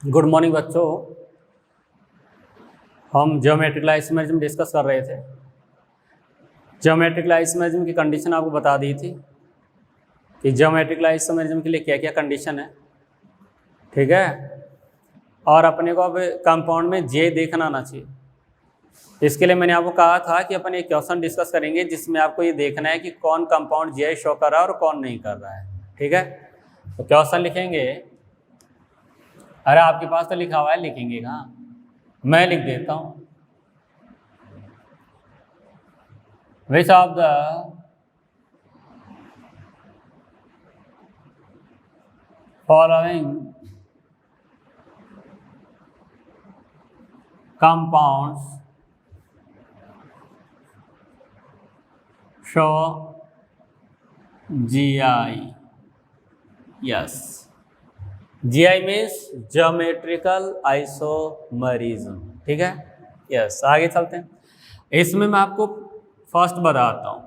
Good morning बच्चों। हम geometrical isomerism discuss कर रहे थे। ज्योमेट्रिकल आइसोमेरिज्म की कंडीशन आपको बता दी थी कि ज्योमेट्रिकल आइसोमेरिज्म के लिए क्या क्या कंडीशन है, ठीक है। और अपने को अब कंपाउंड में जे देखना आना चाहिए। इसके लिए मैंने आपको कहा था कि अपन एक क्वेश्चन डिस्कस करेंगे जिसमें आपको ये देखना है कि कौन कंपाउंड जे शो कर रहा है और कौन नहीं कर रहा है, ठीक है। तो क्वेश्चन लिखेंगे। अरे आपके पास तो लिखा हुआ है, लिखेंगे कहाँ, मैं लिख देता हूँ। Which of the following compounds show GI? Yes, GI means geometrical isomerism, ठीक है। यस, आगे चलते हैं। इसमें मैं आपको फर्स्ट बताता हूँ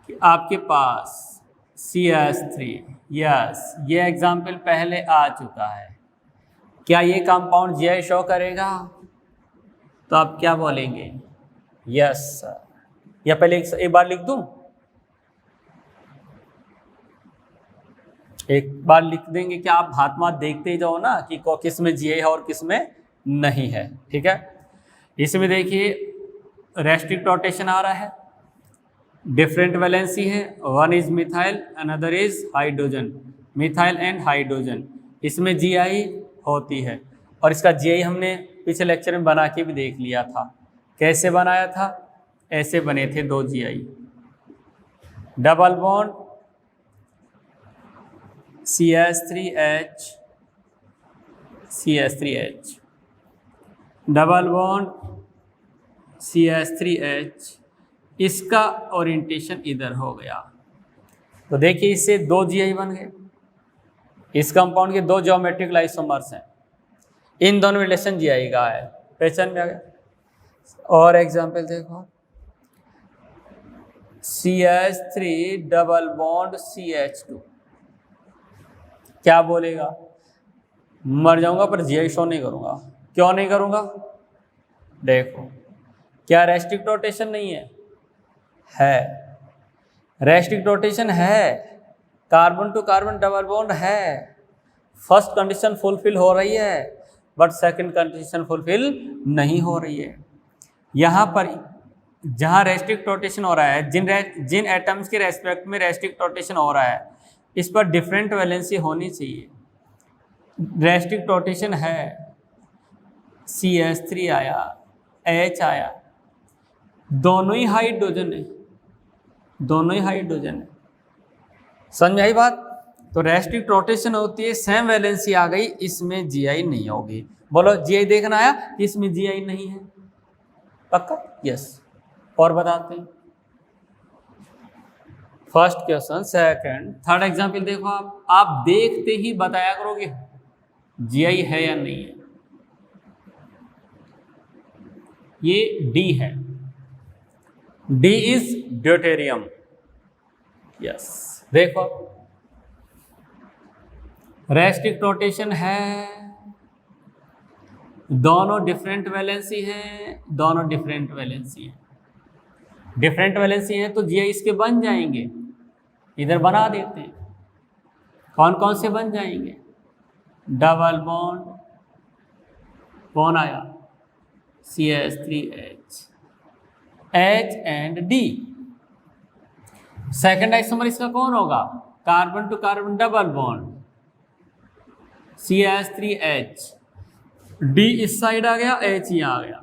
कि आपके पास CH3, यस, ये एग्जाम्पल पहले आ चुका है। क्या ये कंपाउंड GI शो करेगा? तो आप क्या बोलेंगे? Yes sir. या पहले एक बार लिख दूं, एक बार लिख देंगे कि आप हाथ माथ देखते ही जाओ ना कि किस में GI है और किस में नहीं है, ठीक है। इसमें देखिए रेस्ट्रिक्ट रोटेशन आ रहा है, डिफरेंट वैलेंसी है, one is methyl another is hydrogen, methyl and hydrogen, इसमें GI होती है। और इसका GI हमने पिछले लेक्चर में बना के भी देख लिया था। कैसे बनाया था? ऐसे बने थे दो GI, double bond CH3H CH3H, double bond CH3H, इसका ओरिएंटेशन इधर हो गया। तो देखिए इससे दो GI बन गए। इस कंपाउंड के दो ज्योमेट्रिकल आइसोमर्स हैं, इन दोनों रिलेशन GI का है, पहचान में आ गया। और एग्जांपल देखो, CH3 डबल बॉन्ड CH2, क्या बोलेगा? मर जाऊंगा पर GI शो नहीं करूंगा। क्यों नहीं करूंगा? देखो, क्या रेस्ट्रिक्ट रोटेशन नहीं है? है, रेस्ट्रिक्ट रोटेशन है, carbon to carbon double bond है। फर्स्ट कंडीशन फुलफिल हो रही है बट सेकंड कंडीशन फुलफिल नहीं हो रही है। यहाँ पर जहाँ रेस्ट्रिक्ट रोटेशन हो रहा है, जिन एटम्स के रेस्पेक्ट में रेस्ट्रिक्ट रोटेशन हो रहा है, इस पर डिफरेंट वैलेंसी होनी चाहिए। रेस्ट्रिक्ट रोटेशन है, CH3 आया, H आया, दोनों ही हाइड्रोजन है, दोनों ही हाइड्रोजन है। समझ में आई बात? तो रेस्ट्रिक्ट रोटेशन होती है, सेम वैलेंसी आ गई, इसमें GI नहीं होगी। बोलो GI देखना आया, इसमें GI नहीं है, पक्का? यस। और बताते हैं first question, second, third example देखो। आप देखते ही बताया करोगे GI है या नहीं है। ये D है, D इज ड्यूटेरियम। यस, देखो रेस्ट्रिक्ट रोटेशन है, दोनों डिफरेंट वैलेंसी है, दोनों डिफरेंट वैलेंसी है। डिफरेंट वैलेंसी है तो GI इसके बन जाएंगे, इधर बना देते हैं। कौन कौन से बन जाएंगे? डबल बॉन्ड, कौन आया? CH3H, H and D। Second isomer इसका कौन होगा? Carbon to carbon double bond, CH3H, D इस साइड आ गया, H यहां आ गया।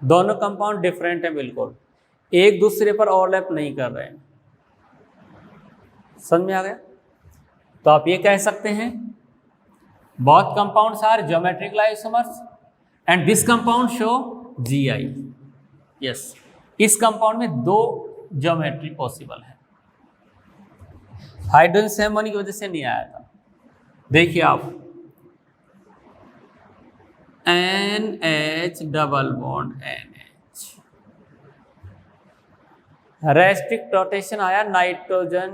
दोनों कंपाउंड डिफरेंट है, बिल्कुल एक दूसरे पर ओवरलैप नहीं कर रहे हैं। समझ में आ गया? तो आप ये कह सकते हैं both compounds are geometrical isomers and this compound show GI। Yes, इस कंपाउंड में दो ज्योमेट्री पॉसिबल है। हाइड्रोजन सेम होने की वजह से नहीं आया था। देखिए आप, NH double bond NH, restrict rotation आया, नाइट्रोजन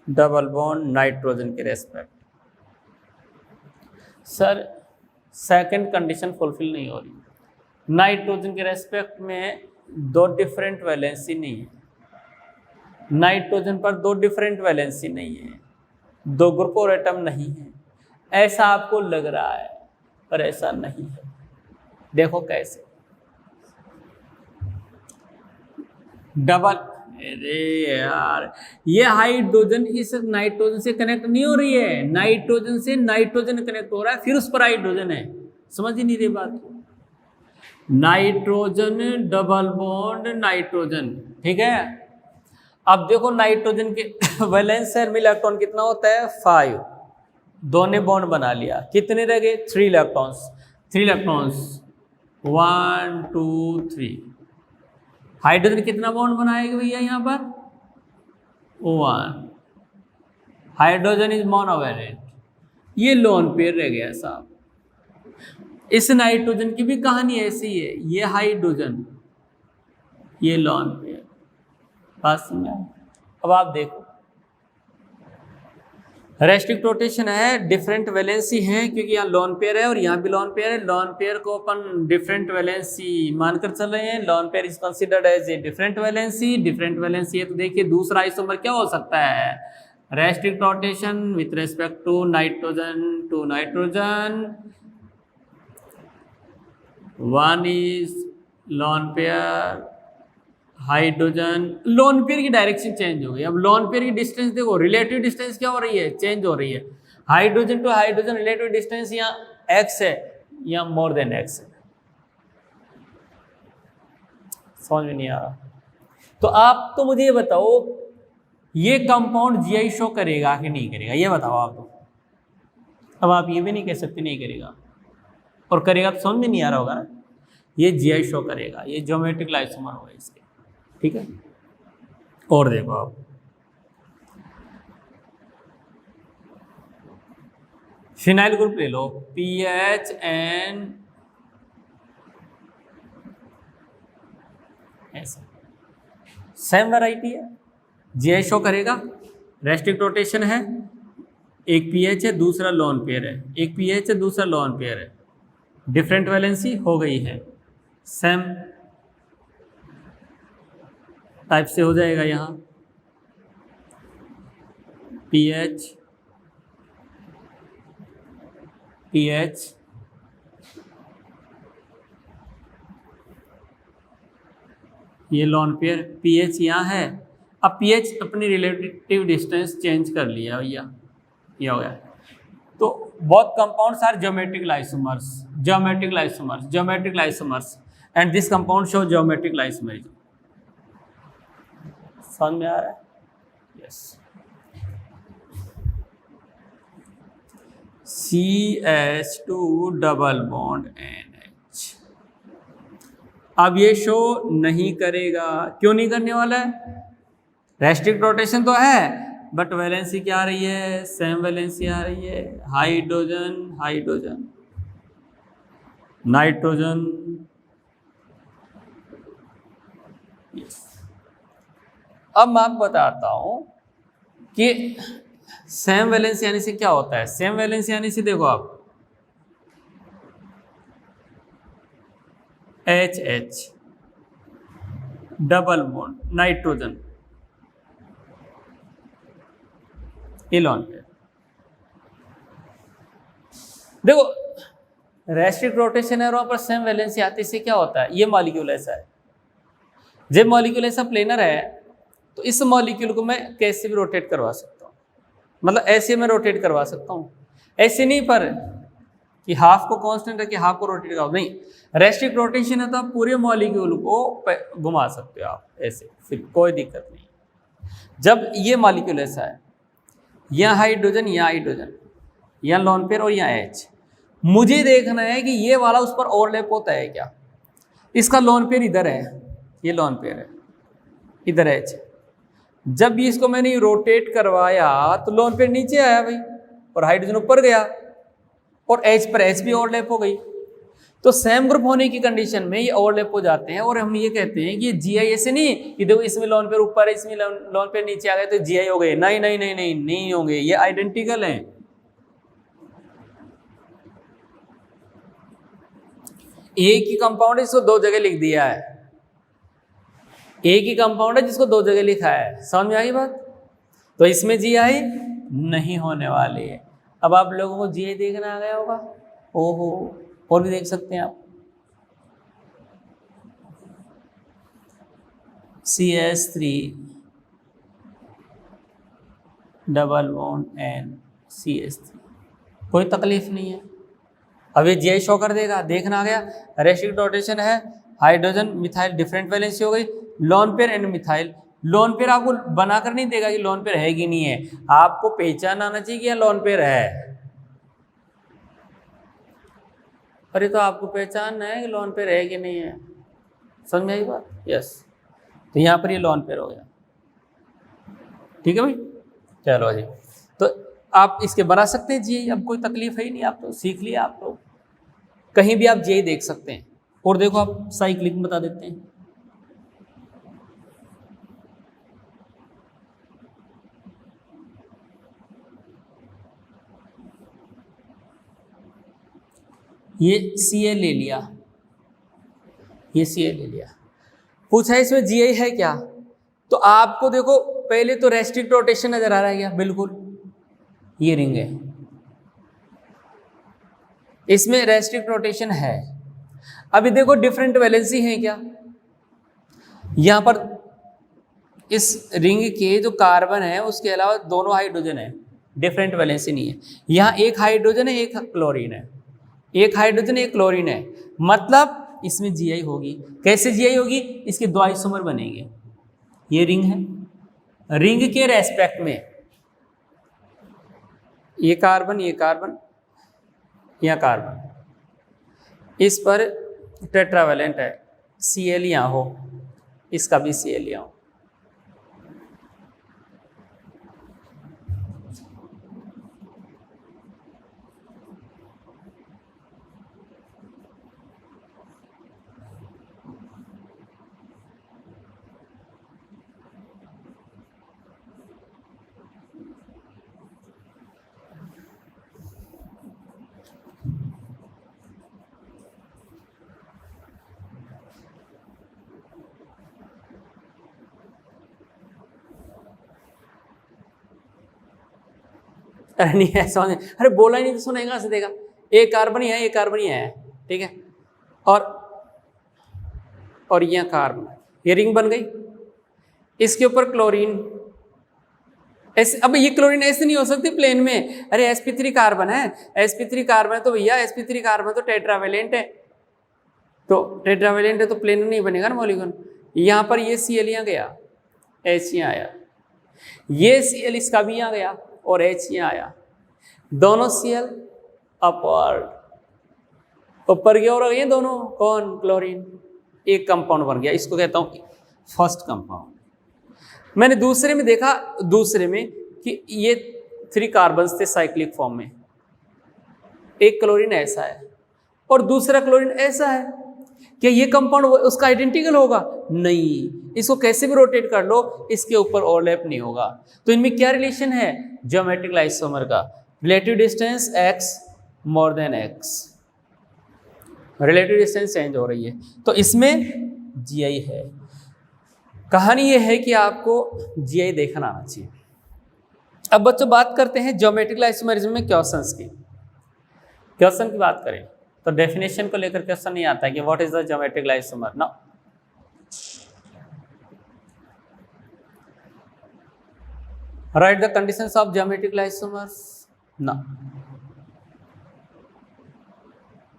डबल बॉन्ड नाइट्रोजन के respect. Sir second condition fulfil नहीं हो रही, नाइट्रोजन के रेस्पेक्ट में दो डिफरेंट वैलेंसी नहीं है, नाइट्रोजन पर दो डिफरेंट वैलेंसी नहीं है, दो ग्रुप और एटम नहीं है, ऐसा आपको लग रहा है पर ऐसा नहीं है। देखो कैसे, डबल, अरे यार ये हाइड्रोजन इस नाइट्रोजन से कनेक्ट नहीं हो रही है, नाइट्रोजन से नाइट्रोजन कनेक्ट हो रहा है, फिर उस पर हाइड्रोजन है। समझ ही नहीं रही बात को। नाइट्रोजन डबल बॉन्ड नाइट्रोजन, ठीक है। अब देखो नाइट्रोजन के वैलेंस शेल में इलेक्ट्रॉन कितना होता है 5, दो ने बॉन्ड बना लिया, कितने रह गए 3 इलेक्ट्रॉन्स, 3 इलेक्ट्रॉन्स 1 2 3। हाइड्रोजन कितना बॉन्ड बनाएगा भैया यहाँ पर 1, हाइड्रोजन इज मोनोवैलेंट, ये लोन पेयर रह गया साहब। इस नाइट्रोजन की भी कहानी ऐसी है, ये हाइड्रोजन ये लोन पेयर, बात समझा। अब आप देखो रेस्ट्रिक्ट रोटेशन है, डिफरेंट वैलेंसी है क्योंकि यहाँ लोन पेयर है और यहाँ भी लोन पेयर है। लोन पेयर को अपन डिफरेंट वैलेंसी मानकर चल रहे हैं, lone pair is considered as a different valency. Different valency है तो देखिए दूसरा आइसोमर क्या हो सकता है, restrict rotation with respect to nitrogen, one is lone pair hydrogen. Lone pair की डायरेक्शन चेंज हो गई। अब लोन पेयर की डिस्टेंस देखो, रिलेटिव डिस्टेंस क्या हो रही है, चेंज हो रही है। Hydrogen to hydrogen relative distance यहाँ x है, यहाँ मोर देन x है। समझ में नहीं आ रहा तो आप तो मुझे ये बताओ ये कंपाउंड GI शो करेगा कि नहीं करेगा, ये बताओ आप तो। अब आप ये भी नहीं कह सकते नहीं करेगा, और करेगा तो समझ में नहीं आ रहा होगा ना। ये GI शो करेगा, ये ज्योमेट्रिक आइसोमर होगा इसके, ठीक है। और देखो आप फिनाइल ग्रुप ले लो, PHN ऐसा सेम वैरायटी है, GI शो करेगा, रेस्ट्रिक्ट रोटेशन है, एक पीएच है दूसरा लोन पेयर है, एक पीएच है दूसरा लोन पेयर है, डिफरेंट वैलेंसी हो गई है, सेम टाइप से हो जाएगा यहाँ पीएच पीएच ये लोन पेयर, पीएच यहाँ है। अब पीएच अपनी रिलेटिव डिस्टेंस चेंज कर लिया भैया, ये हो गया। तो both compounds are geometric isomers and this compound show geometric isomerism। समझ में आ रहा है? Yes. CH2 double bond NH। अब ये शो नहीं करेगा, क्यों नहीं करने वाला है? रेस्ट्रिक्ट रोटेशन तो है बट वैलेंसी क्या आ रही है, सेम वैलेंसी आ रही है, हाइड्रोजन हाइड्रोजन नाइट्रोजन। अब मैं आपको बताता हूं कि सेम वैलेंसी आने से क्या होता है। सेम वैलेंसी आने से देखो आप HH double bond nitrogen Elon पे देखो रेस्ट्रिक्ट रोटेशन है और वहां पर सेम वैलेंसी आती से क्या होता है, ये मॉलिक्यूल ऐसा है, जब मॉलिक्यूल ऐसा प्लेनर है तो इस मॉलिक्यूल को मैं कैसे भी रोटेट करवा सकता हूँ, मतलब ऐसे मैं रोटेट करवा सकता हूँ, ऐसे नहीं पर कि हाफ को कांस्टेंट रख के हाफ को रोटेट कराओ, नहीं। रेस्ट्रिक्ट रोटेशन है तो आप पूरे मॉलिक्यूल को घुमा सकते हो आप ऐसे, फिर कोई दिक्कत नहीं। जब ये मॉलिक्यूल ऐसा है, यहाँ हाइड्रोजन यहाँ लोन पेयर और यहाँ H, मुझे देखना है कि ये वाला उस पर ओवरलैप होता है क्या। इसका लोन पेयर इधर है, ये लोन पेयर है, इधर H। जब भी इसको मैंने रोटेट करवाया तो लोन पेयर नीचे आया भाई और हाइड्रोजन ऊपर गया और H पर H भी ओवरलैप हो गई। तो सेम ग्रुप होने की कंडीशन में ये ओवरलैप हो जाते हैं और हम ये कहते हैं कि ये जीआई ऐसे नहीं कि देखो इसमें लोन पेयर ऊपर है, इसमें लोन पेयर नीचे आ गए तो जीआई हो गए। नहीं नहीं नहीं नहीं नहीं होंगे, ये आइडेंटिकल हैं। एक ही कंपाउंड है जिसको दो जगह लिख दिया है, एक ही कंपाउंड है जिसको दो जगह लिखा है। समझ में आई बात? तो इसमें जीआई नहीं होने वाली है। अब आप लोगों को जीआई देखना आ गया होगा। ओहो, और भी देख सकते हैं आप। CH3 double bond N CH3, कोई तकलीफ नहीं है। अब ये जीआई शो कर देगा, देखना आ गया। रेस्ट्रिक्ट रोटेशन है, हाइड्रोजन मिथाइल डिफरेंट वैलेंसी हो गई, lone pair and methyl. Lone pair आपको बनाकर नहीं देगा कि लोन पेयर है कि नहीं है, आपको पहचान आना चाहिए कि यह लोन पेयर है। अरे तो आपको पहचानना है कि लोन पेयर है कि नहीं है। समझ में आई बात? यस, तो यहाँ पर ये लोन पेयर हो गया। ठीक है भाई, चलो जी। तो आप इसके बना सकते हैं जीआई, अब कोई तकलीफ है ही नहीं, आप तो सीख लिया। आप तो कहीं भी आप जीआई देख सकते हैं। और देखो आप साइक्लिक में बता देते हैं। ये Cl ले लिया, ये Cl ले लिया, पूछा इसमें जीआई है क्या? तो आपको देखो पहले तो रेस्ट्रिक्ट रोटेशन नजर आ रहा है क्या? बिल्कुल, ये रिंग है, इसमें रेस्ट्रिक्ट रोटेशन है। अभी देखो डिफरेंट वैलेंसी है क्या? यहां पर इस रिंग के जो कार्बन है उसके अलावा दोनों हाइड्रोजन है, डिफरेंट वैलेंसी नहीं है। यहां एक हाइड्रोजन है, एक क्लोरीन है, एक हाइड्रोजन एक क्लोरीन है, मतलब इसमें जीआई होगी। कैसे जीआई होगी? इसके दो आइसोमर बनेंगे। ये रिंग है, रिंग के रेस्पेक्ट में ये कार्बन, ये कार्बन, यहाँ कार्बन, इस पर टेट्रावेलेंट है, Cl यहाँ हो, इसका भी Cl यहाँ हो। अरे नहीं ऐसा नहीं, अरे बोला ही नहीं तो सुनेगा कहाँ से देगा। एक कार्बन ही है, एक कार्बन ही है, ठीक है। और यह कार्बन, ये रिंग बन गई, इसके ऊपर क्लोरीन। ऐसे अब ये क्लोरीन ऐसे नहीं हो सकती प्लेन में। अरे sp3 कार्बन है, sp3 कार्बन है तो भैया sp3 कार्बन तो टेट्रावेलेंट है, तो टेट्रावेलेंट है तो प्लेन नहीं बनेगा ना मॉलिक्यूल। यहाँ पर ये Cl यहाँ गया, H यहाँ आया, ये Cl इसका भी यहाँ गया और H यहाँ आया, दोनों Cl अपवर्ड ऊपर गया और ये दोनों कौन? क्लोरीन। एक कंपाउंड बन गया, इसको कहता हूँ फर्स्ट कंपाउंड। मैंने दूसरे में देखा, दूसरे में कि ये 3 कार्बन्स थे साइक्लिक फॉर्म में, एक क्लोरीन ऐसा है और दूसरा क्लोरीन ऐसा है। क्या ये कंपाउंड उसका आइडेंटिकल होगा? नहीं, इसको कैसे भी रोटेट कर लो इसके ऊपर ओवरलैप नहीं होगा। तो इनमें क्या रिलेशन है? ज्योमेट्रिक आइसोमर का, relative distance x more than x, relative distance change हो रही है, तो इसमें जीआई है। कहानी ये है कि आपको जीआई देखना आना चाहिए। अब बच्चों बात करते हैं ज्योमेट्रिक आइसोमरिज्म में क्वेश्चंस की। क्वेश्चन की बात करें तो डेफिनेशन को लेकर क्वेश्चन नहीं आता है कि what is the geometric isomer. No, write the conditions of geometric isomers. No,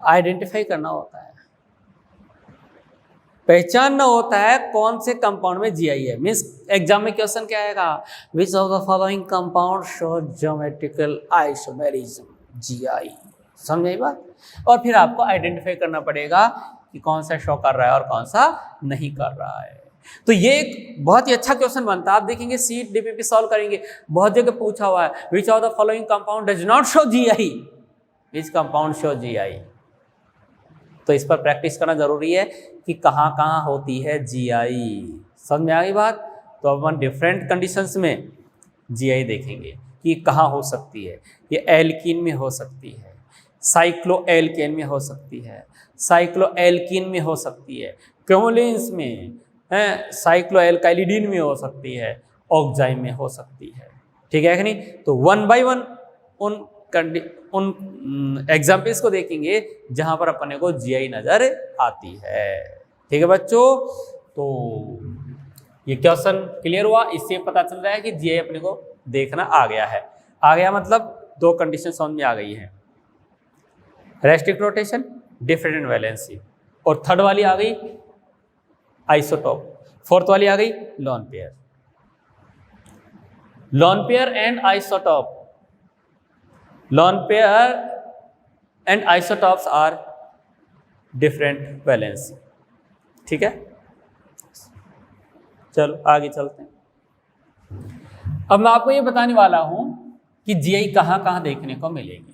identify करना होता है, पहचानना होता है कौन से कंपाउंड में जीआई है। मींस एग्जाम में क्वेश्चन क्या आएगा? Which of the following compound show geometrical isomerism, GI. समझ आई बात? और फिर आपको आइडेंटिफाई करना पड़ेगा कि कौन सा शो कर रहा है और कौन सा नहीं कर रहा है। तो ये एक बहुत ही अच्छा क्वेश्चन बनता है। आप देखेंगे सीट डीपीपी सॉल्व करेंगे, बहुत जगह पूछा हुआ है which of the following compound does not show GI, which compound show GI. तो इस पर प्रैक्टिस करना जरूरी है कि कहाँ कहाँ होती है जीआई। समझ में आ गई बात? तो अब अपन डिफरेंट कंडीशंस में जीआई देखेंगे कि कहाँ हो सकती है। ये एल्कीन में हो सकती है, साइक्लो एल्केन में हो सकती है, साइक्लो एल्कीन में हो सकती है, क्रोमोलिन्स में है, साइक्लो एल्काइलिडीन में हो सकती है, ऑक्जाइम में हो सकती है। ठीक है कि नहीं? तो वन बाय वन उन एग्जाम्पल्स को देखेंगे जहां पर अपने को जीआई नजर आती है। ठीक है बच्चों, तो ये क्वेश्चन क्लियर हुआ। इससे पता चल रहा है कि जीआई अपने को देखना आ गया है। आ गया मतलब दो कंडीशन समझ में आ गई है, रेस्ट्रिक्ट रोटेशन, डिफरेंट वैलेंसी, और थर्ड वाली आ गई आइसोटोप, फोर्थ वाली आ गई lone pair. Lone pair and isotope, lone pair and isotopes are different valency. ठीक है, चलो आगे चलते हैं। अब मैं आपको ये बताने वाला हूं कि जीआई कहां कहां देखने को मिलेगी।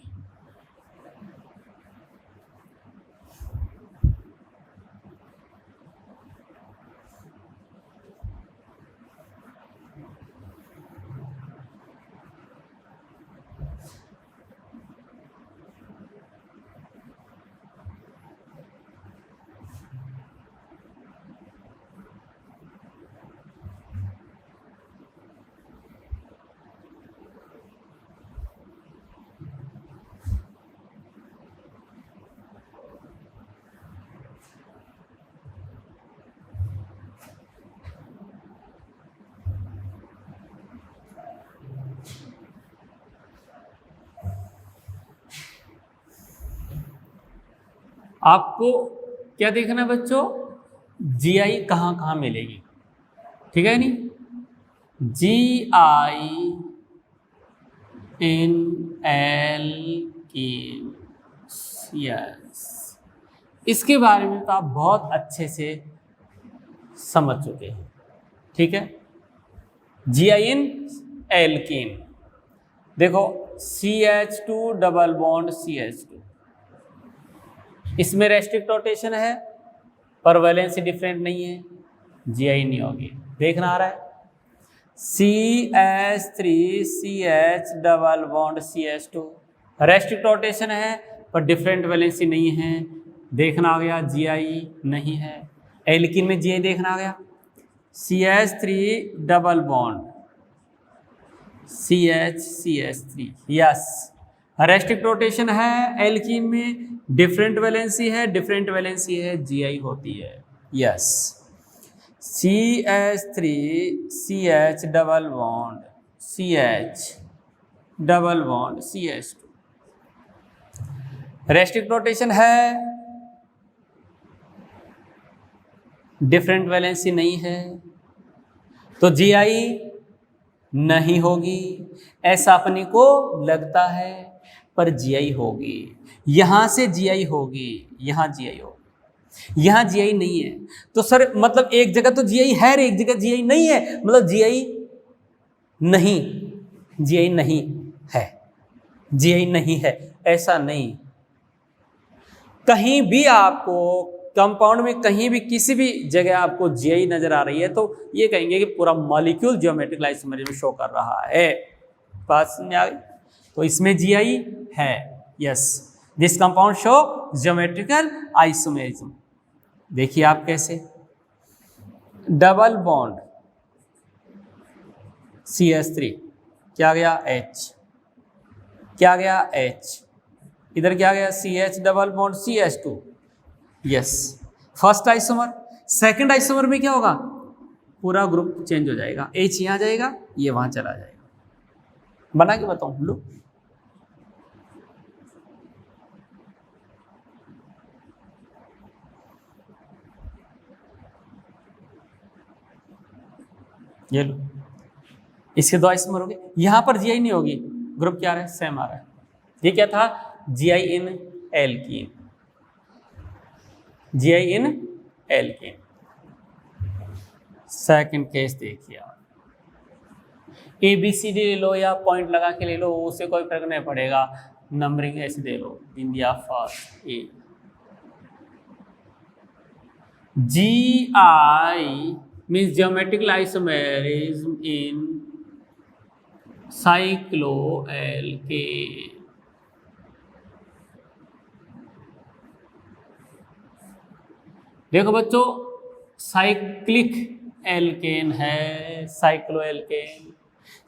आपको क्या देखना है बच्चों? जीआई कहां कहां मिलेगी। ठीक है नहीं? जीआई इन एल्कीन्स, इसके बारे में तो आप बहुत अच्छे से समझ चुके हैं। ठीक है, जीआई इन एल्कीन, देखो CH2 डबल बॉन्ड CH2, इसमें रेस्ट्रिक्ट रोटेशन है पर वैलेंसी डिफरेंट नहीं है, जीआई नहीं होगी। देखना आ रहा है? CH3CH double bond CH2, restrict rotation है पर डिफरेंट वैलेंसी नहीं है, देखना आ गया जीआई नहीं है। एल्कीन में जीआई देखना आ गया, CH3 double bond CH3, yes. Restrict rotation है एल्कीन में, डिफरेंट वैलेंसी है, डिफरेंट वैलेंसी है, जीआई होती है, yes. CH3CH double bond CH double bond CH2, restrict rotation है, डिफरेंट वैलेंसी नहीं है, तो जीआई नहीं होगी। ऐसा अपने को लगता है पर जीआई होगी। यहां से जीआई होगी, यहां जीआई होगी, यहां जीआई नहीं है। तो सर मतलब एक जगह तो जीआई है और एक जगह जीआई नहीं है, मतलब जीआई नहीं, जीआई नहीं है, जीआई नहीं है, ऐसा नहीं। कहीं भी आपको कंपाउंड में कहीं भी किसी भी जगह आपको जीआई नजर आ रही है तो ये कहेंगे कि पूरा मॉलिक्यूल ज्योमेट्रिकल आइसोमरिज्म शो कर रहा है। बात समझ आ गई? तो इसमें जीआई है, yes. This compound show geometrical isomerism. देखिए आप कैसे, डबल बॉन्ड CH3, क्या गया H, क्या गया H, इधर क्या गया CH double bond CH2, yes. First isomer, second isomer में क्या होगा? पूरा ग्रुप चेंज हो जाएगा, H यहां जाएगा, ये वहां चला जाएगा। बना के बताऊं, लो ये लो, इसके दो आइसोमर हो गए। यहां पर जीआई नहीं होगी, ग्रुप क्या आ रहा है? सेम आ रहा है। ये क्या था? जीआई इन एल्कीन, जीआई इन एल्कीन। सेकंड केस देखिए आप, ABCD ले लो या पॉइंट लगा के ले लो, उससे कोई फर्क नहीं पड़ेगा, नंबरिंग ऐसे दे लो, India first A, GI means geometrical isomerism in cycloalkane. देखो बच्चों, साइक्लिक एल्केन है, साइक्लोएल्केन।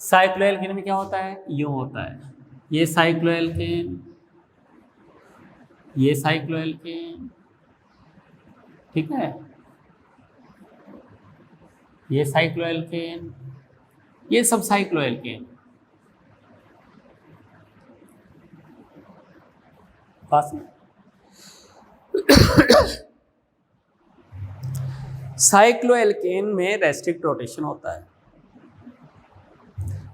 साइक्लोएल्केन में क्या होता है? यूं होता है, ये साइक्लोएल्केन, ये साइक्लोएल्केन, ठीक है, ये साइक्लोएल्केन, ये सब साइक्लोएल्केन। पास में साइक्लोएल्केन में रेस्ट्रिक्ट रोटेशन होता है,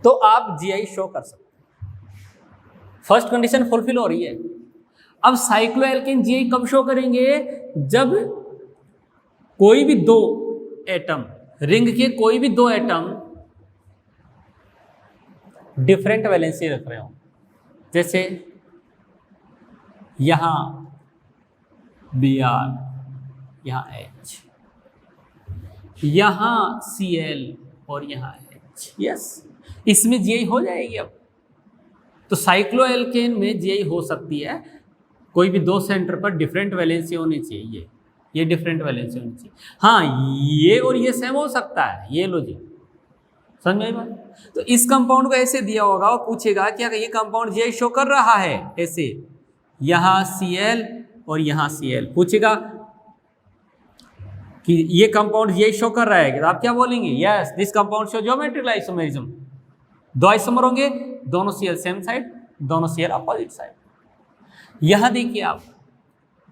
तो आप जीआई शो कर सकते हैं। फर्स्ट कंडीशन फुलफिल हो रही है। अब साइक्लोएल्केन जीआई कब शो करेंगे? जब कोई भी दो एटम, रिंग के कोई भी दो एटम डिफरेंट वैलेंसी रख रहे हो। जैसे यहां Br, यहां H, यहां Cl और यहां H। यस, इसमें जीआई हो जाएगी। अब तो साइक्लोएल्केन में जीआई हो सकती है। कोई भी दो सेंटर पर डिफरेंट वैलेंसी होनी चाहिए, ये डिफरेंट वैलेंसी होनी चाहिए। हाँ, ये और ये सेम हो सकता है, ये लॉजिक समझ में आई बात? तो इस कंपाउंड को ऐसे दिया होगा और पूछेगा क्या ये कंपाउंड जीआई शो कर रहा है? ऐसे यहां Cl और यहां Cl, पूछेगा कि ये कंपाउंड जीआई शो कर रहा है, तो आप क्या बोलेंगे? Yes, this compound show geometrical isomerism. दो आइसोमर होंगे, दोनों Cl सेम साइड, दोनों Cl अपोजिट साइड। यहां देखिए आप,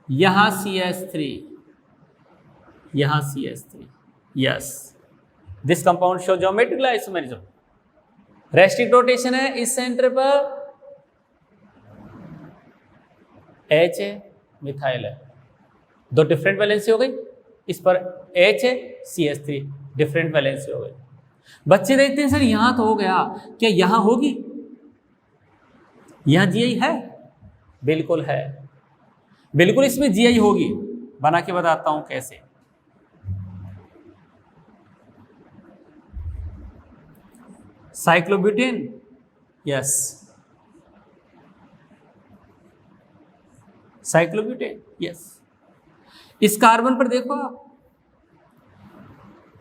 यहां CH3, यहां CH3, yes, this compound show geometrical isomerism. Restrict rotation है, इस सेंटर पर H है, मिथाइल है, दो डिफरेंट वैलेंसी हो गई। इस पर H है, CH3, डिफरेंट वैलेंसी हो गई। बच्चे देखते हैं सर यहां तो हो गया, क्या यहां होगी? यहां जीआई है, बिल्कुल है, बिल्कुल इसमें जीआई होगी। बना के बताता हूं कैसे। Cyclobutane, yes, cyclobutane, yes. इस कार्बन पर देखो आप,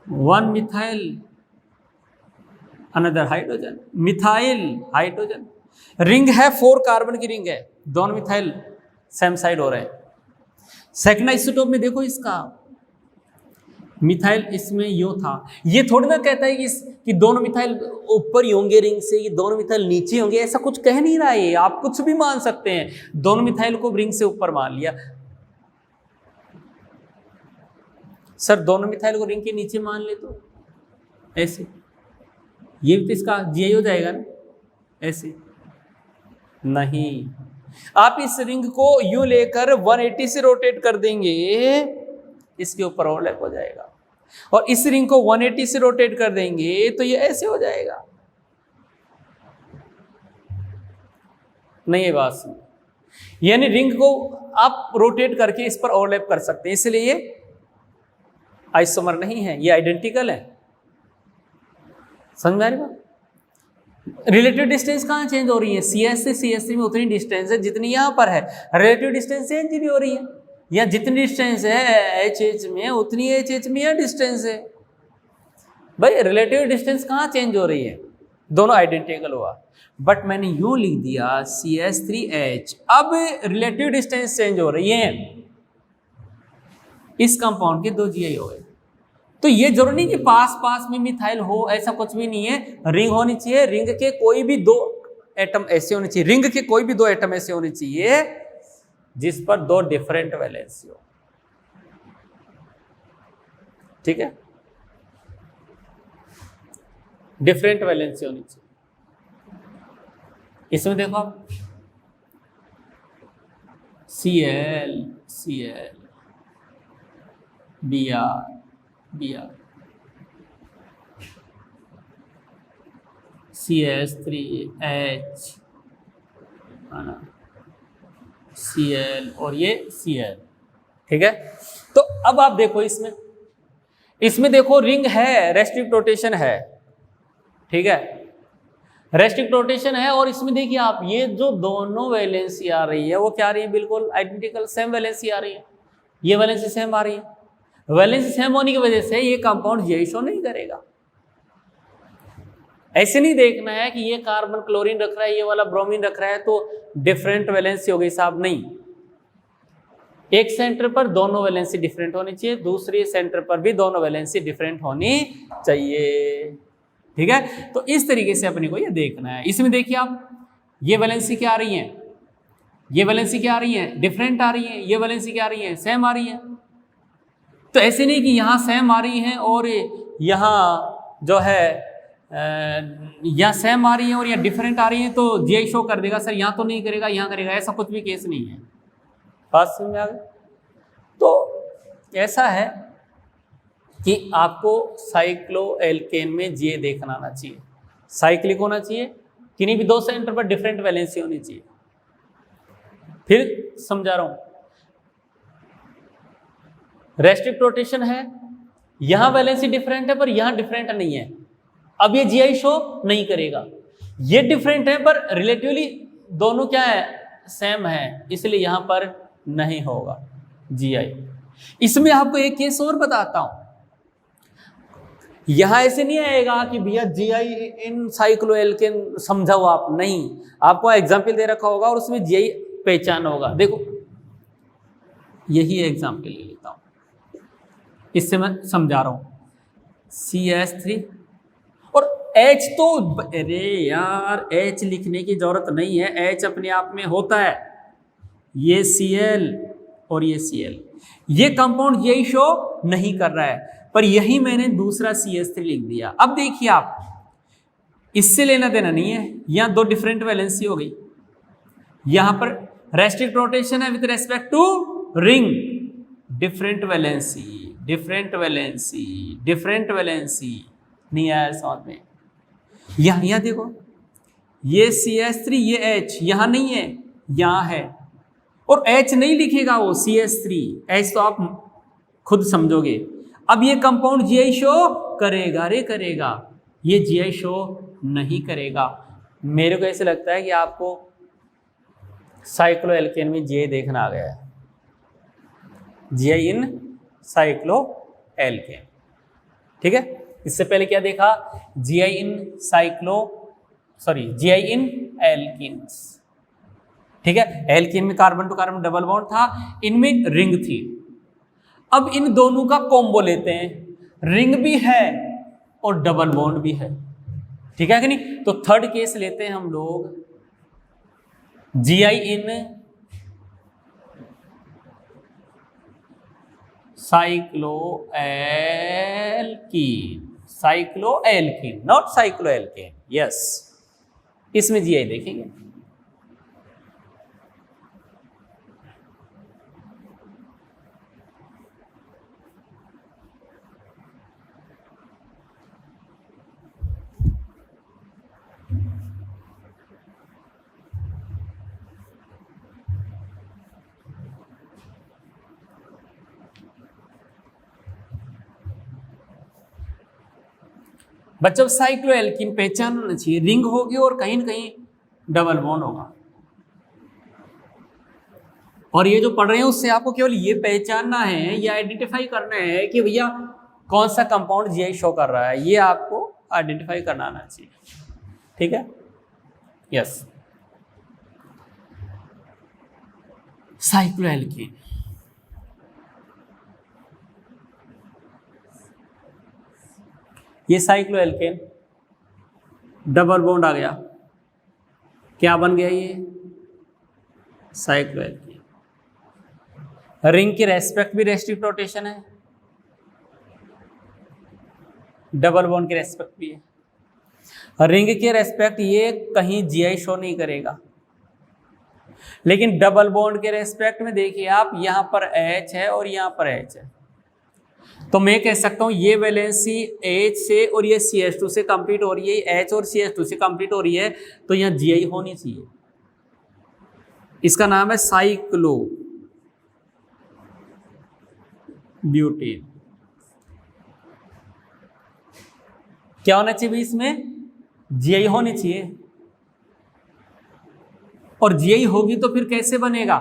1 methyl, another hydrogen, methyl hydrogen. Ring है, 4 कार्बन की रिंग है, दोनों मिथाइल सेम साइड हो रहे हैं। सेकंड आइसोटोप में देखो इसका, मिथाइल इसमें यूं था। ये थोड़ी ना कहता है कि दोनों मिथाइल ऊपर ही होंगे रिंग से, ये दोनों मिथाइल नीचे होंगे, ऐसा कुछ कह नहीं रहा है। आप कुछ भी मान सकते हैं, दोनों मिथाइल को रिंग से ऊपर मान लिया। सर दोनों मिथाइल को रिंग के नीचे मान ले तो ऐसे, ये भी तो इसका जीआई हो जाएगा ना, ऐसे नहीं। आप इस रिंग को यूं लेकर 180 से रोटेट कर देंगे, इसके ऊपर ओवरलैप हो जाएगा। और इस रिंग को 180 से रोटेट कर देंगे तो ये ऐसे हो जाएगा। नहीं ये बात सुन, यानी रिंग को आप रोटेट करके इस पर ओवरलैप कर सकते हैं, इसलिए ये आइसोमर नहीं है, ये आइडेंटिकल है। समझ में आ रही बात? रिलेटिव डिस्टेंस कहाँ चेंज हो रही है? CS से CS3 में उतनी डिस्टेंस है जितनी यहाँ पर है। रिलेटिव डिस्टेंस चेंज नहीं हो रही है, या जितनी डिस्टेंस है HH में उतनी HH में यह डिस्टेंस है। भाई रिलेटिव डिस्टेंस कहाँ चेंज हो रही है? दोनों आइडेंटिकल हुआ, बट मैंने यूं लिख दिया CH3H। अब रिलेटिव डिस्टेंस चेंज हो रही है, इस कंपाउंड के 2 जीआई हो गए। तो ये जरूरी नहीं कि पास पास में मिथाइल हो, ऐसा कुछ भी नहीं है। रिंग होनी चाहिए, रिंग के कोई भी 2 एटम ऐसे होने चाहिए, रिंग के कोई भी 2 एटम ऐसे होने चाहिए जिस पर 2 डिफरेंट वैलेंसी हो। ठीक है, डिफरेंट वैलेंसी होनी चाहिए। इसमें देखो आप, Cl Cl, Br Br, CH3H, है ना, Cl और ये Cl। ठीक है। तो अब आप देखो इसमें देखो रिंग है, रेस्ट्रिक्ट रोटेशन है, ठीक है, रेस्ट्रिक्ट रोटेशन है। और इसमें देखिए आप, ये जो दोनों वैलेंसी आ रही है वो क्या आ रही है, बिल्कुल आइडेंटिकल सेम वैलेंसी आ रही है, ये वैलेंसी सेम आ रही है। वैलेंसी सेम होने की वजह से ये कंपाउंड GI शो नहीं करेगा। ऐसे नहीं देखना है कि ये कार्बन क्लोरीन रख रहा है, ये वाला ब्रोमीन रख रहा है तो डिफरेंट वैलेंसी हो गई साहब, नहीं। एक सेंटर पर दोनों वैलेंसी डिफरेंट होनी चाहिए, दूसरी सेंटर पर भी दोनों वैलेंसी डिफरेंट होनी चाहिए, ठीक है। तो इस तरीके से अपने को ये देखना है। इसमें देखिए आप, ये वैलेंसी क्या आ रही है, ये वैलेंसी क्या आ रही है, डिफरेंट आ रही है, ये वैलेंसी क्या आ रही है, सेम आ रही है। तो ऐसे नहीं कि यहाँ सेम आ रही है और यहाँ जो है यहाँ सेम आ रही है और यहाँ डिफरेंट आ रही है तो GI शो कर देगा, सर यहाँ तो नहीं करेगा, यहाँ करेगा, ऐसा कुछ भी केस नहीं है। बात समझ में आ गई? तो ऐसा है कि आपको साइक्लोएल्केन में GI देखना आना चाहिए, साइक्लिक होना चाहिए, किन्हीं भी दो सेंटर पर डिफरेंट वैलेंसी होनी चाहिए। फिर समझा रहा हूं, रेस्ट्रिक्ट रोटेशन है, यहां वैलेंसी डिफरेंट है पर यहां डिफरेंट नहीं है, अब ये GI शो नहीं करेगा। ये डिफरेंट है पर रिलेटिवली दोनों क्या है, सेम है, इसलिए यहां पर नहीं होगा GI। इसमें आपको एक केस और बताता हूं, यहां ऐसे नहीं आएगा कि भैया GI इन साइक्लोएल्केन समझाओ आप, नहीं, आपको एग्जाम्पल दे रखा होगा और उसमें GI पहचान होगा। देखो यही एग्जाम्पल ले लेता हूं, इससे मैं समझा रहा हूं, CH3 और H तो, अरे यार H लिखने की जरूरत नहीं है, H अपने आप में होता है, ये Cl और ये Cl, ये कंपाउंड GI शो नहीं कर रहा है, पर यही मैंने दूसरा CH3 लिख दिया। अब देखिए आप, इससे लेना देना नहीं है, यहां दो डिफरेंट वैलेंसी हो गई, यहां पर रेस्ट्रिक्ट रोटेशन है with respect to ring, different valency, different valency, different valency, नहीं आया समझ में। यहां देखो, ये CH3, ये H यहां नहीं है, यहां है, और H नहीं लिखेगा वो, CH3, H तो आप खुद समझोगे। अब ये कंपाउंड GI शो करेगा, रे करेगा, ये GI शो नहीं करेगा। मेरे को ऐसे लगता है कि आपको साइक्लोएल्केन में GI देखना आ गया है, GI इन साइक्लोएल्केन, ठीक है। इससे पहले क्या देखा, GI in GI in alkenes, ठीक है। एल्कीन में carbon to carbon double bond था, इनमें रिंग थी। अब इन दोनों का कॉम्बो लेते हैं, रिंग भी है और डबल बॉन्ड भी है, ठीक है कि नहीं। तो थर्ड केस लेते हैं हम लोग, GI in cycloalkene, not cycloalkane, yes, इसमें GI देखेंगे। बच्चों साइक्लोएल्कीन पहचान होना चाहिए, रिंग होगी और कहीं न कहीं डबल बॉन्ड होगा। और ये जो पढ़ रहे हैं उससे आपको केवल ये पहचानना है, ये आइडेंटिफाई करना है कि भैया कौन सा कंपाउंड GI शो कर रहा है, ये आपको आइडेंटिफाई करना आना चाहिए, ठीक है, यस। साइक्लोएल्कीन, ये साइक्लोएल्केन, डबल बॉन्ड आ गया, क्या बन गया ये, साइक्लोएल्केन। रिंग के रेस्पेक्ट भी रेस्ट्रिक्ट रोटेशन है, डबल बॉन्ड के रेस्पेक्ट भी है। रिंग के रेस्पेक्ट ये कहीं GI शो नहीं करेगा, लेकिन डबल बॉन्ड के रेस्पेक्ट में देखिए आप, यहां पर H है और यहां पर H है, तो मैं कह सकता हूं ये वैलेंसी H से और ये CH2 से कंप्लीट हो रही है, H और CH2 से कंप्लीट हो रही है, तो यहां GI होनी चाहिए। इसका नाम है साइक्लो ब्यूटेन। क्या होना चाहिए भाई इसमें? जीआई होनी चाहिए, और जीआई होगी तो फिर कैसे बनेगा?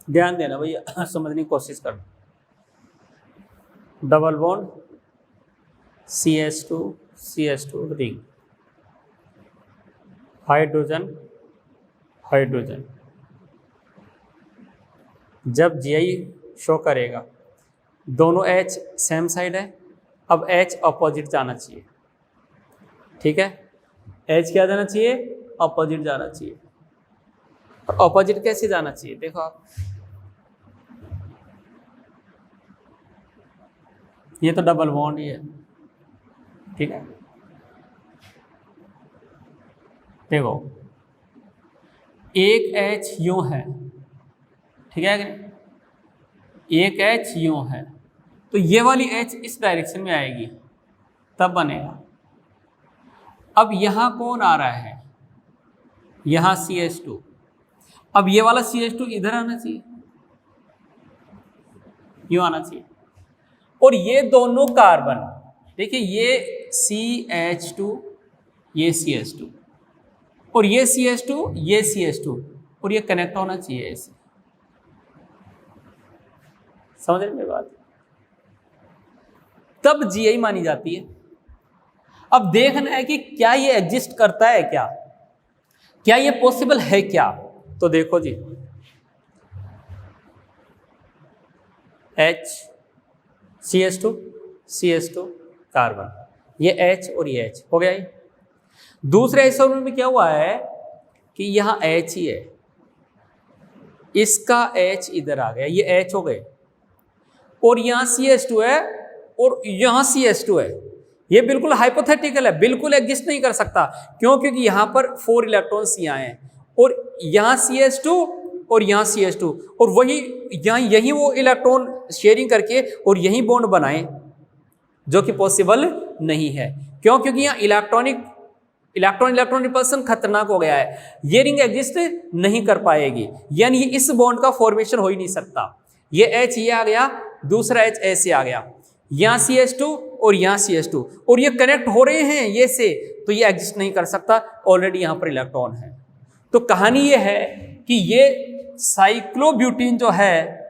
ध्यान देना भैया, समझने की कोशिश करना। Double bond CH2 ring, hydrogen hydrogen, जब जीआई शो करेगा दोनों H सेम साइड है, अब H अपोजिट जाना चाहिए। ठीक है, H क्या जाना चाहिए? अपोजिट जाना चाहिए। और अपोजिट कैसे जाना चाहिए? देखो आप, ये तो डबल बॉन्ड ही है। ठीक है, देखो एक H यूं है, ठीक है, एक H यूं है, तो ये वाली H इस डायरेक्शन में आएगी तब बनेगा। अब यहां कौन आ रहा है? यहां CH2। अब ये वाला CH2 इधर आना चाहिए, यूं आना चाहिए, और ये दोनों कार्बन, देखिए ये CH2, ये CH2, और ये CH2, ये CH2, और ये कनेक्ट होना चाहिए ऐसे। समझ रहे मेरी बात? तब जीआई मानी जाती है। अब देखना है कि क्या ये एग्जिस्ट करता है, क्या ये पॉसिबल है क्या? तो देखो जी, H CH2 कार्बन, ये H और ये H हो गया। ये दूसरे आइसोमर में क्या हुआ है कि यहां H ही है, इसका H इधर आ गया, ये H हो गए, और यहां CH2 है और यहां CH2 है। ये बिल्कुल हाइपोथेटिकल है, बिल्कुल एग्जिस्ट नहीं कर सकता। क्यों? क्योंकि यहां पर 4 इलेक्ट्रॉन्स यहाँ हैं, और यहां CH2 और यहां CH2, और वही यहां यही वो इलेक्ट्रॉन शेयरिंग करके और यही बॉन्ड बनाए, जो कि पॉसिबल नहीं है। क्यों? क्योंकि यहाँ इलेक्ट्रॉन रिपल्सन खतरनाक हो गया है, ये रिंग एग्जिस्ट नहीं कर पाएगी, यानी इस बॉन्ड का फॉर्मेशन हो ही नहीं सकता। ये H ये आ गया, दूसरा H ऐसे आ गया, यहाँ CH2 और यहाँ CH2, और ये कनेक्ट हो रहे हैं ये से, तो ये एग्जिस्ट नहीं कर सकता, ऑलरेडी यहाँ पर इलेक्ट्रॉन है। तो कहानी ये है कि ये साइक्लोब्यूटीन जो है,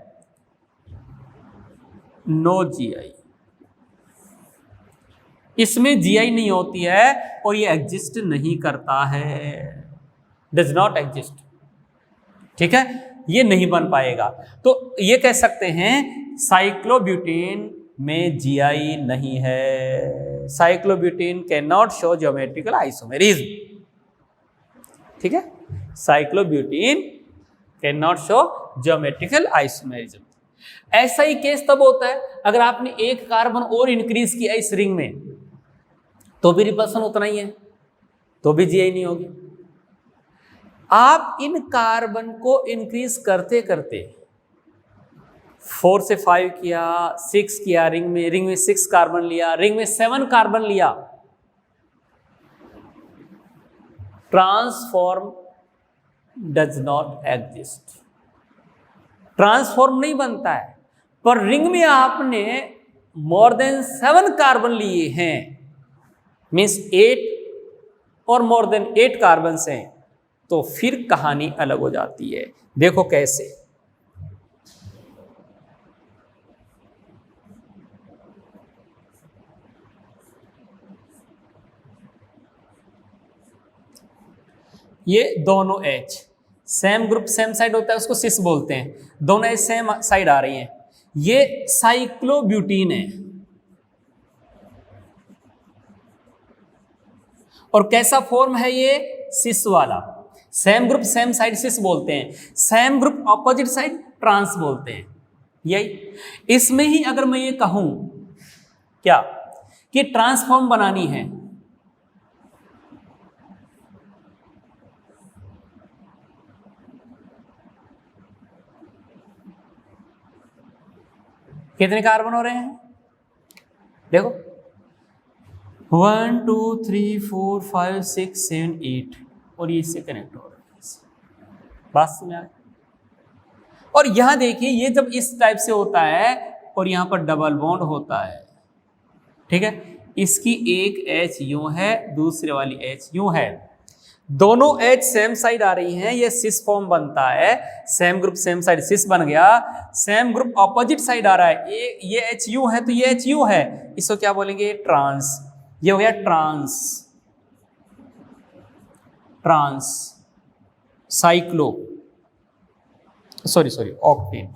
नो जीआई, इसमें जीआई नहीं होती है और ये एग्जिस्ट नहीं करता है, डज नॉट एग्जिस्ट। ठीक है, ये नहीं बन पाएगा। तो ये कह सकते हैं साइक्लोब्यूटीन में जीआई नहीं है, cyclobutene can not show geometrical isomerism. ठीक है, cyclobutene can not show geometrical isomerism. ऐसा ही केस तब होता है अगर आपने एक कार्बन और इंक्रीज किया इस रिंग में, तो भी रिपल्सन उतना ही है, तो भी जीआई नहीं होगी। आप इन कार्बन को इंक्रीज करते करते 4 से 5 किया, 6 किया, रिंग में 6 कार्बन लिया, रिंग में 7 कार्बन लिया, transform does not exist, transform नहीं बनता है। पर रिंग में आपने मोर देन 7 कार्बन लिए हैं, मीन्स 8 और मोर देन 8 कार्बन हैं, तो फिर कहानी अलग हो जाती है। देखो कैसे, ये दोनों H same group same side होता है, उसको सिस बोलते हैं, दोनों H सेम साइड आ रही हैं, ये साइक्लोब्यूटीन है। और कैसा फॉर्म है ये? सिस वाला। Same group same side cis बोलते हैं, same group opposite side trans बोलते हैं। यही इसमें ही अगर मैं ये कहूं क्या कि ट्रांसफॉर्म बनानी है, कितने कार्बन हो रहे हैं? देखो 1 2 3 4 5 6 7 8, और ये इससे कनेक्ट हो रहे हैं। बात समझ में आ गई। और यहां देखिए ये जब इस टाइप से होता है और यहां पर डबल बॉन्ड होता है, ठीक है, इसकी एक एच यूं है, दूसरे वाली एच यूं है, दोनों एच सेम साइड आ रही हैं, ये सिस फॉर्म बनता है, सेम ग्रुप सेम साइड सिस बन गया। सेम ग्रुप ऑपोजिट साइड आ रहा है, ये एच यू है तो ये एच यू है, इसको क्या बोलेंगे, ट्रांस। ये हो गया trans, trans cyclo sorry octane,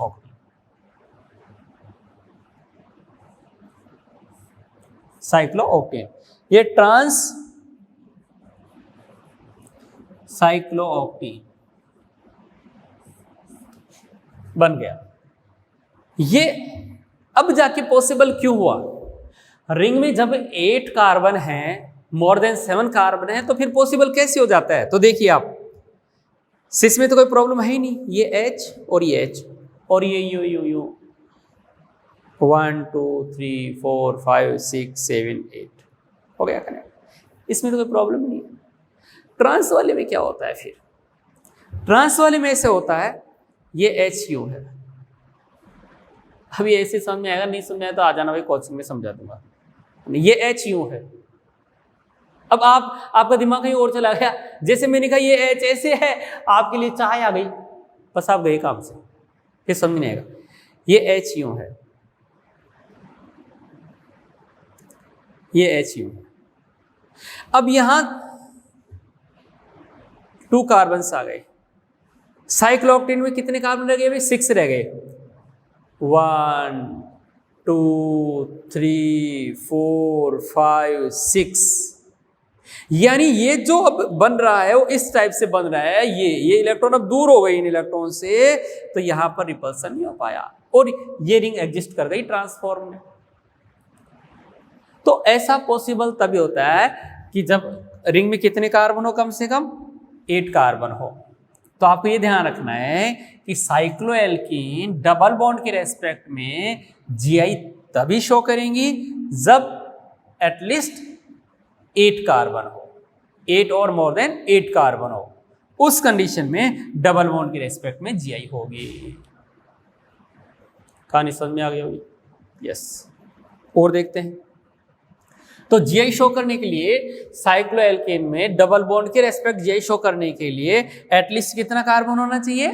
cyclooctane, ये ट्रांस साइक्लो ऑक्टेन बन गया। ये अब जाके पॉसिबल क्यों हुआ? रिंग में जब 8 कार्बन है, मोर देन 7 कार्बन है, तो फिर पॉसिबल कैसे हो जाता है? तो देखिए आप, सिस में तो कोई प्रॉब्लम है ही नहीं, ये H और ये H और ये यू 1 2 3 4 5 6 7 8 हो गया कनेक्ट, इसमें तो कोई प्रॉब्लम नहीं है। ट्रांस वाले में क्या होता है फिर? ट्रांस वाले में ऐसे होता है, ये HU है। अभी ऐसे समझ में आएगा, नहीं समझ में आया तो आ जाना भाई, कोचिंग में समझा दूंगा। ये HU है। अब आपका दिमाग कहीं और चला गया, जैसे मैंने कहा ये H ऐसे है, आपके लिए चाय आ गई, बस आप गए काम से, फिर समझ नहीं आएगा। ये HU है, ये HU है। अब यहां 2 कार्बन आ गए, साइक्लोऑक्टेन में कितने कार्बन रह गए भाई? 6 रह गए, 1 2 3 4 5 6, यानी ये जो अब बन रहा है वो इस टाइप से बन रहा है, ये इलेक्ट्रॉन अब दूर हो गई इन इलेक्ट्रॉन से, तो यहां पर रिपल्सन नहीं हो पाया और ये रिंग एग्जिस्ट कर गई ट्रांसफॉर्म में। तो ऐसा पॉसिबल तभी होता है कि जब रिंग में कितने कार्बन हो, कम से कम 8 कार्बन हो। तो आपको ये ध्यान रखना है कि साइक्लोएल्कीन डबल बॉन्ड के रेस्पेक्ट में जीआई तभी शो करेंगी जब एटलीस्ट 8 कार्बन हो, 8 और मोर देन 8 कार्बन हो, उस कंडीशन में डबल बॉन्ड के रेस्पेक्ट में जीआई होगी। कहानी समझ में आ गई होगी? यस। और देखते हैं, तो जीआई शो करने के लिए साइक्लोएल्केन में डबल बॉन्ड के रेस्पेक्ट जीआई शो करने के लिए एटलीस्ट कितना कार्बन होना चाहिए?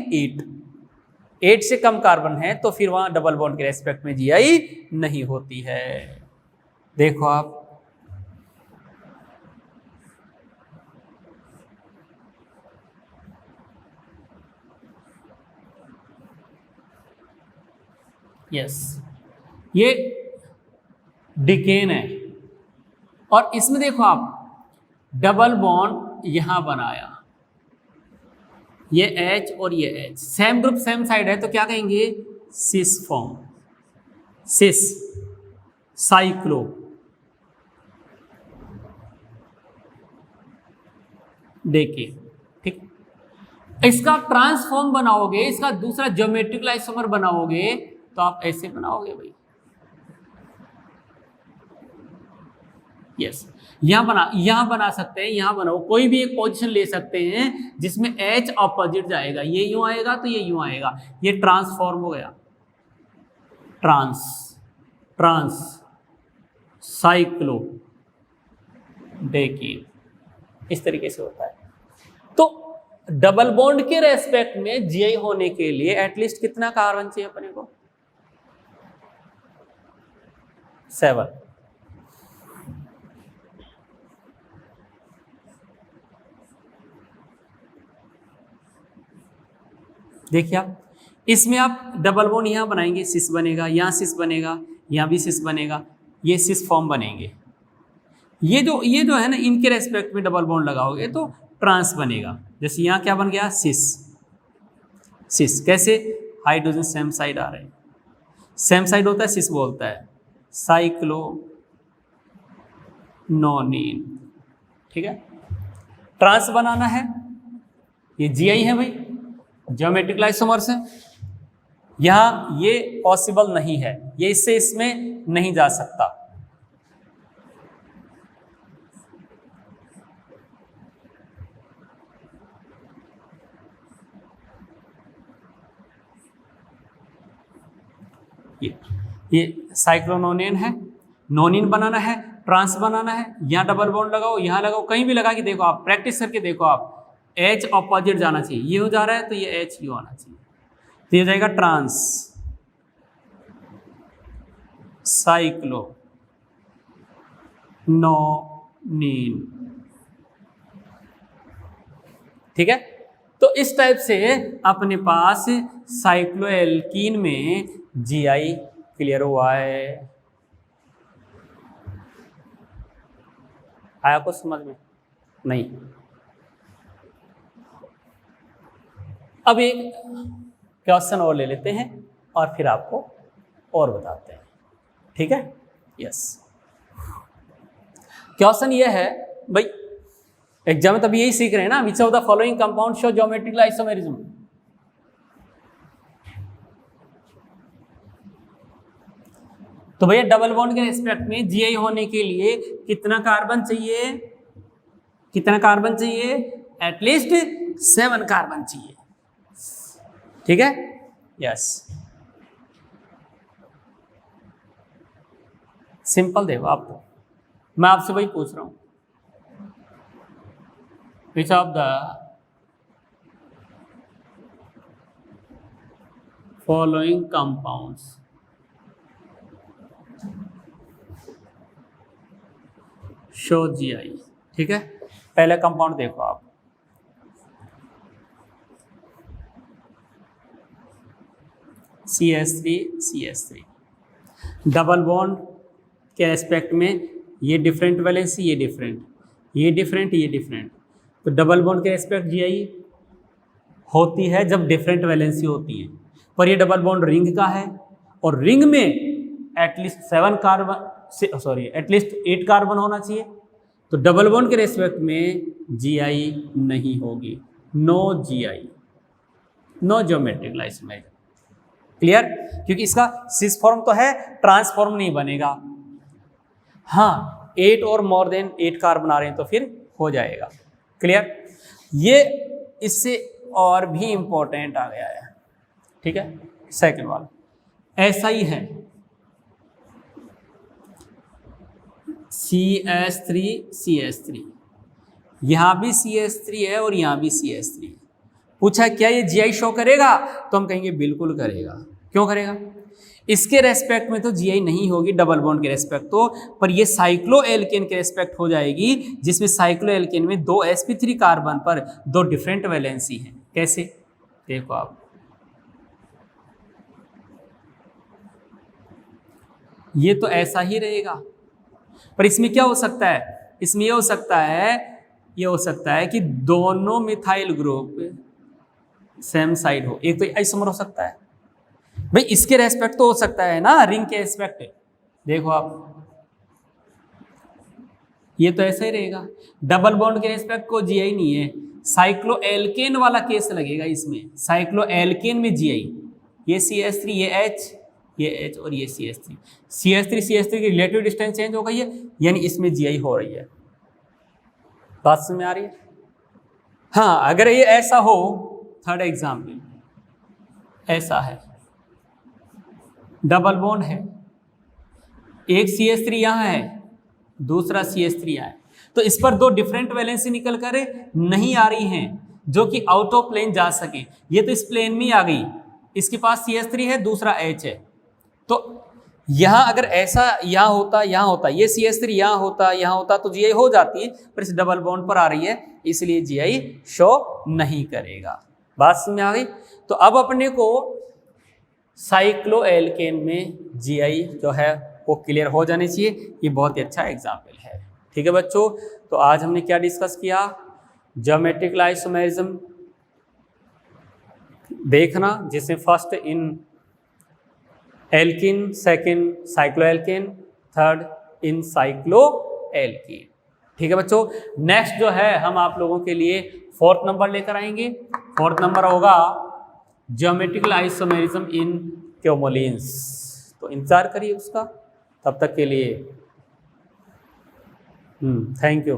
8 से कम कार्बन है तो फिर वहां डबल बॉन्ड के रेस्पेक्ट में जीआई नहीं होती है। देखो आप, यस, ये डिकेन है और इसमें देखो आप, डबल बॉन्ड यहां बनाया, ये H और ये H same group same side है, तो क्या कहेंगे? सिस फॉर्म, सिस साइक्लो। देखिए, ठीक, इसका आप ट्रांसफॉर्म बनाओगे, इसका दूसरा ज्योमेट्रिकल आइसोमर बनाओगे, तो आप ऐसे बनाओगे भाई, यस, यहां बना सकते हैं, यहां बनाओ, कोई भी एक पोजीशन ले सकते हैं जिसमें H ऑपोजिट जाएगा, ये यूं आएगा तो ये यूं आएगा, ये ट्रांसफॉर्म हो गया, ट्रांस साइक्लो डेकीन, इस तरीके से होता है। तो डबल बॉन्ड के रेस्पेक्ट में जीआई होने के लिए एटलीस्ट कितना कार्बन चाहिए अपने को? 7। देखिए आप, इसमें आप डबल बॉन्ड यहां बनाएंगे, सिस बनेगा, यहां सिस बनेगा, यहां भी सिस बनेगा, ये सिस फॉर्म बनेंगे। ये जो है ना, इनके रेस्पेक्ट में डबल बॉन्ड लगाओगे तो ट्रांस बनेगा। जैसे यहां क्या बन गया? सिस कैसे? हाइड्रोजन सेम साइड आ रहे हैं, सेम साइड होता है, सिस बोलता है, साइक्लो नोनिन, ठीक है। ट्रांस बनाना है, ये जीआई है भाई, ज्योमेट्रिकल आइसोमर्स है, यहां ये पॉसिबल नहीं है, ये इससे इसमें नहीं जा सकता। ये साइक्लोनोनियन है, नोनिन बनाना है, ट्रांस बनाना है, यहाँ डबल बॉन्ड लगाओ, यहाँ लगाओ, कहीं भी लगा के देखो, आप प्रैक्टिस करके देखो, आप H ऑपोजिट जाना चाहिए, ये हो जा रहा है तो ये H यू आना चाहिए, तो ये जाएगा ट्रांस साइक्लो नोनिन। ठीक है, तो इस टाइप से अपने पास साइक्लोएल्कीन में जीआई क्लियर हुआ है। आया कुछ समझ में? नहीं। अब एक क्वेश्चन और ले लेते हैं और फिर आपको और बताते हैं। ठीक है, यस। क्वेश्चन ये है भाई, एग्जाम में तभी यही सीख रहे हैं ना, which of the following compound show geometrical isomerism. तो भैया डबल बॉन्ड के रिस्पेक्ट में जीआई होने के लिए कितना कार्बन चाहिए? कितना कार्बन चाहिए? एटलीस्ट 7 कार्बन चाहिए। ठीक है, यस। सिंपल देखो आपको, मैं आपसे वही पूछ रहा हूं, which of the following compounds show GI. ठीक है, पहले कंपाउंड देखो आप, CH3 डबल बॉन्ड के रेस्पेक्ट में ये डिफरेंट वैलेंसी, ये डिफरेंट, ये डिफरेंट, ये डिफरेंट, तो डबल बॉन्ड के रेस्पेक्ट जीआई होती है जब डिफरेंट वैलेंसी होती है। पर ये डबल बॉन्ड रिंग का है और रिंग में at least 7 carbon, sorry at least 8 carbon होना चाहिए, तो डबल बॉन्ड के रेस्पेक्ट में जीआई नहीं होगी, no GI, no geometrical isomerism. Clear? क्योंकि इसका सिस फॉर्म तो है, ट्रांसफॉर्म नहीं बनेगा। हाँ, 8 और मोर देन 8 कार्बन आ रहे हैं तो फिर हो जाएगा। क्लियर? ये इससे और भी इंपॉर्टेंट आ गया है। ठीक है, सेकंड वाला ऐसा ही है, CH3 यहाँ भी CH3 है और यहाँ भी CH3 है। पूछा क्या ये जीआई शो करेगा? तो हम कहेंगे बिल्कुल करेगा। क्यों करेगा? इसके रेस्पेक्ट में तो जीआई नहीं होगी डबल बॉन्ड के रेस्पेक्ट तो, पर ये साइक्लोएल्केन के रेस्पेक्ट हो जाएगी, जिसमें साइक्लोएल्केन में 2 sp3 कार्बन पर 2 डिफरेंट वैलेंसी हैं। कैसे? देखो आप, ये तो ऐसा ही रहेगा, पर इसमें क्या हो सकता है? इसमें ये हो सकता है कि दोनों मिथाइल ग्रुप सेम साइड हो, एक तो आइसोमर हो सकता है। भाई इसके रेस्पेक्ट तो हो सकता है ना, रिंग के रेस्पेक्ट। देखो आप, ये तो ऐसा ही रहेगा, डबल बॉन्ड के रेस्पेक्ट को जीआई नहीं है, साइक्लोएल्केन वाला केस लगेगा इसमें, साइक्लोएल्केन में जीआई, ये CH3, ये H और ये CH3 की रिलेटिव डिस्टेंस चेंज हो गई है, यानी इसमें जीआई हो रही है। बात समझ में आ रही है? हाँ, अगर ये ऐसा हो, थर्ड एग्जाम्पल ऐसा है, डबल बॉन्ड है, एक CH3 यहाँ है, दूसरा CH3 यहाँ है, तो इस पर 2 डिफरेंट वैलेंसी निकल कर नहीं आ रही हैं जो कि आउट ऑफ प्लेन जा सके। ये तो इस प्लेन में ही आ गई, इसके पास CH3 है, दूसरा H है, तो यहाँ अगर ऐसा यहाँ होता, ये CH3 यहाँ होता तो जीआई हो जाती, पर इस डबल बॉन्ड पर आ रही है, इसलिए जीआई शो नहीं करेगा। बात समझ में आ गई? तो अब अपने को साइक्लोएल्केन में जीआई जो है वो क्लियर हो जानी चाहिए। ये बहुत ही अच्छा एग्जाम्पल है। ठीक है बच्चों, तो आज हमने क्या डिस्कस किया? ज्योमेट्रिकल आइसोमेरिज्म देखना, जिसमें first in alkene, second cycloalkane, third in cycloalkene. ठीक है बच्चों, नेक्स्ट जो है हम आप लोगों के लिए 4th नंबर लेकर आएंगे। 4th नंबर होगा ज्योमेट्रिकल आइसोमेरिज्म इन क्यूमोलिन्स। तो इंतजार करिए उसका, तब तक के लिए थैंक यू।